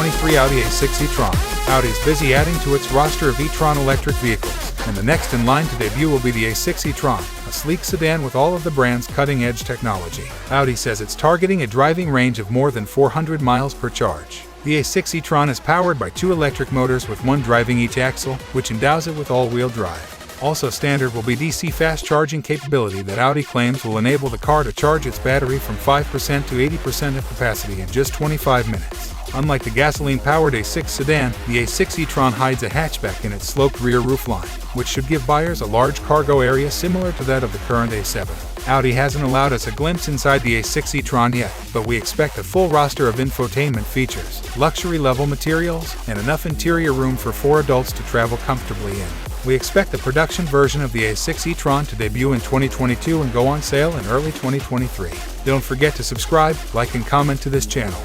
2023 Audi A6 e-tron. Audi is busy adding to its roster of e-tron electric vehicles, and the next in line to debut will be the A6 e-tron, a sleek sedan with all of the brand's cutting-edge technology. Audi says it's targeting a driving range of more than 400 miles per charge. The A6 e-tron is powered by 2 electric motors with 1 driving each axle, which endows it with all-wheel drive. Also standard will be DC fast charging capability that Audi claims will enable the car to charge its battery from 5% to 80% of capacity in just 25 minutes. Unlike the gasoline-powered A6 sedan, the A6 e-tron hides a hatchback in its sloped rear roofline, which should give buyers a large cargo area similar to that of the current A7. Audi hasn't allowed us a glimpse inside the A6 e-tron yet, but we expect a full roster of infotainment features, luxury-level materials, and enough interior room for 4 adults to travel comfortably in. We expect the production version of the A6 e-tron to debut in 2022 and go on sale in early 2023. Don't forget to subscribe, like, and comment to this channel.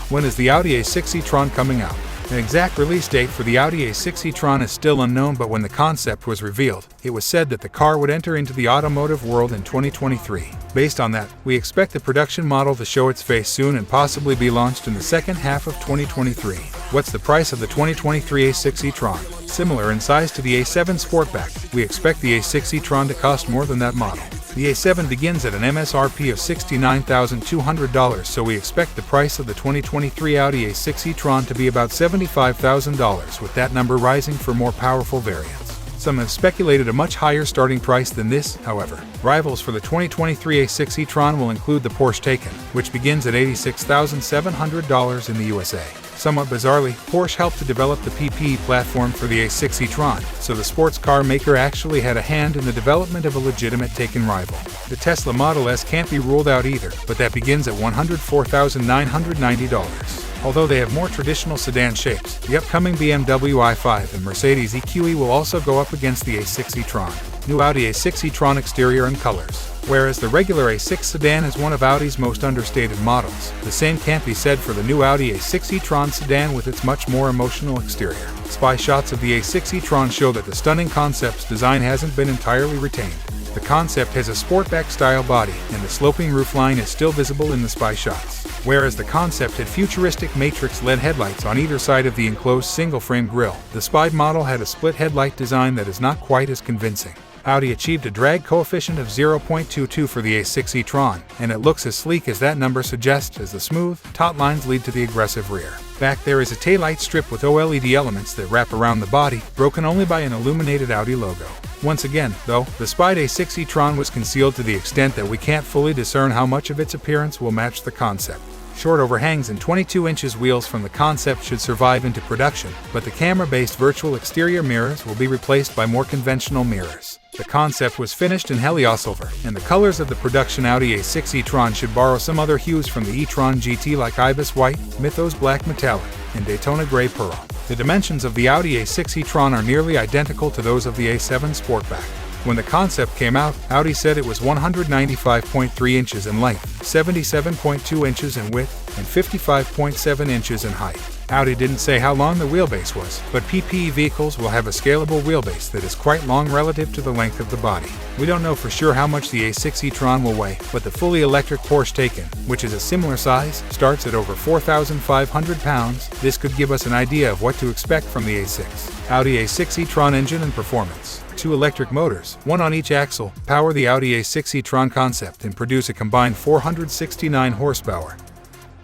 When is the Audi A6 e-tron coming out? An exact release date for the Audi A6 e-tron is still unknown, but when the concept was revealed, it was said that the car would enter into the automotive world in 2023. Based on that, we expect the production model to show its face soon and possibly be launched in the second half of 2023. What's the price of the 2023 A6 e-tron? Similar in size to the A7 Sportback, we expect the A6 e-tron to cost more than that model. The A7 begins at an MSRP of $69,200, so we expect the price of the 2023 Audi A6 e-tron to be about $75,000, with that number rising for more powerful variants. Some have speculated a much higher starting price than this, however. Rivals for the 2023 A6 e-tron will include the Porsche Taycan, which begins at $86,700 in the USA. Somewhat bizarrely, Porsche helped to develop the PPE platform for the A6 e-tron, so the sports car maker actually had a hand in the development of a legitimate Taycan rival. The Tesla Model S can't be ruled out either, but that begins at $104,990. Although they have more traditional sedan shapes, the upcoming BMW i5 and Mercedes EQE will also go up against the A6 e-tron. New Audi A6 e-tron exterior and colors. Whereas the regular A6 sedan is one of Audi's most understated models, the same can't be said for the new Audi A6 e-tron sedan with its much more emotional exterior. Spy shots of the A6 e-tron show that the stunning concept's design hasn't been entirely retained. The concept has a sportback-style body, and the sloping roofline is still visible in the spy shots. Whereas the concept had futuristic matrix-LED headlights on either side of the enclosed single-frame grille, the spied model had a split headlight design that is not quite as convincing. Audi achieved a drag coefficient of 0.22 for the A6 e-tron, and it looks as sleek as that number suggests as the smooth, taut lines lead to the aggressive rear. Back there is a taillight strip with OLED elements that wrap around the body, broken only by an illuminated Audi logo. Once again, though, the spied A6 e-tron was concealed to the extent that we can't fully discern how much of its appearance will match the concept. Short overhangs and 22-inch wheels from the concept should survive into production, but the camera-based virtual exterior mirrors will be replaced by more conventional mirrors. The concept was finished in Helios silver, and the colors of the production Audi A6 e-tron should borrow some other hues from the e-tron GT like Ibis White, Mythos Black Metallic, and Daytona Gray Pearl. The dimensions of the Audi A6 e-tron are nearly identical to those of the A7 Sportback. When the concept came out, Audi said it was 195.3 inches in length, 77.2 inches in width, and 55.7 inches in height. Audi didn't say how long the wheelbase was, but PPE vehicles will have a scalable wheelbase that is quite long relative to the length of the body. We don't know for sure how much the A6 e-tron will weigh, but the fully electric Porsche Taycan, which is a similar size, starts at over 4,500 pounds. This could give us an idea of what to expect from the A6. Audi A6 e-tron engine and performance. 2 electric motors, 1 on each axle, power the Audi A6 e-tron concept and produce a combined 469 horsepower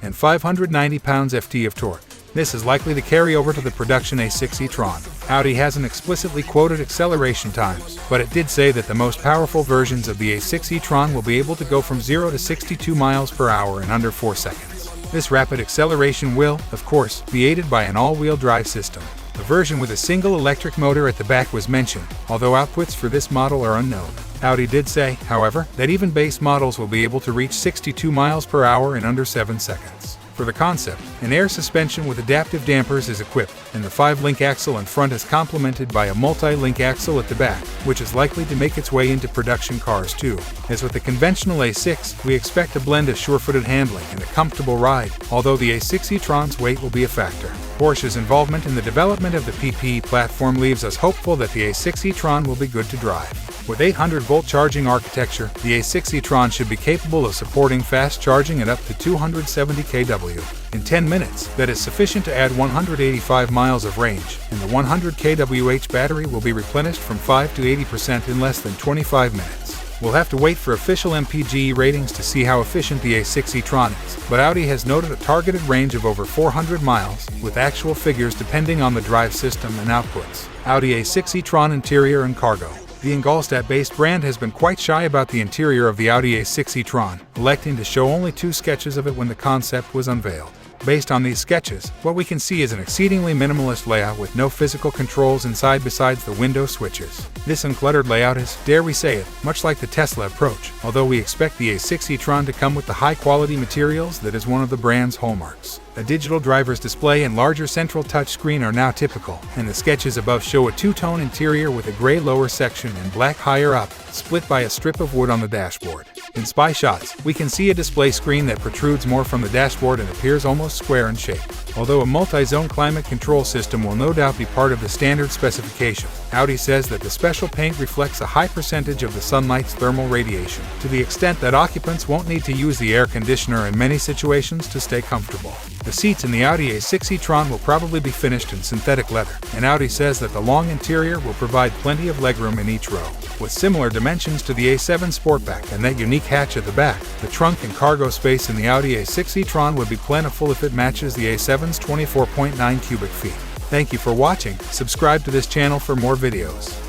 and 590 pounds-ft of torque. This is likely to carry over to the production A6 e-tron. Audi hasn't explicitly quoted acceleration times, but it did say that the most powerful versions of the A6 e-tron will be able to go from 0 to 62 miles per hour in under 4 seconds. This rapid acceleration will, of course, be aided by an all-wheel drive system. A version with a single electric motor at the back was mentioned, although outputs for this model are unknown. Audi did say, however, that even base models will be able to reach 62 miles per hour in under 7 seconds. For the concept, an air suspension with adaptive dampers is equipped, and the 5-link axle in front is complemented by a multi-link axle at the back, which is likely to make its way into production cars too. As with the conventional A6, we expect a blend of sure-footed handling and a comfortable ride, although the A6 e-tron's weight will be a factor. Porsche's involvement in the development of the PPE platform leaves us hopeful that the A6 e-tron will be good to drive. With 800-volt charging architecture, the A60 Tron should be capable of supporting fast charging at up to 270 kW in 10 minutes. That is sufficient to add 185 miles of range, and the 100 kWh battery will be replenished from 5 to 80% in less than 25 minutes. We'll have to wait for official MPGe ratings to see how efficient the A60 Tron is, but Audi has noted a targeted range of over 400 miles, with actual figures depending on the drive system and outputs. Audi A60 Tron interior and cargo. The Ingolstadt-based brand has been quite shy about the interior of the Audi A60 Tron, electing to show only 2 sketches of it when the concept was unveiled. Based on these sketches, what we can see is an exceedingly minimalist layout with no physical controls inside besides the window switches. This uncluttered layout is, dare we say it, much like the Tesla approach, although we expect the A60 Tron to come with the high-quality materials that is one of the brand's hallmarks. A digital driver's display and larger central touchscreen are now typical, and the sketches above show a two-tone interior with a gray lower section and black higher up, split by a strip of wood on the dashboard. In spy shots, we can see a display screen that protrudes more from the dashboard and appears almost square in shape. Although a multi-zone climate control system will no doubt be part of the standard specification, Audi says that the special paint reflects a high percentage of the sunlight's thermal radiation, to the extent that occupants won't need to use the air conditioner in many situations to stay comfortable. The seats in the Audi A60 Tron will probably be finished in synthetic leather, and Audi says that the long interior will provide plenty of legroom in each row. With similar dimensions to the A7 Sportback and that unique hatch at the back, the trunk and cargo space in the Audi A60 Tron would be plentiful if it matches the A7's 24.9 cubic feet. Thank you for watching. Subscribe to this channel for more videos.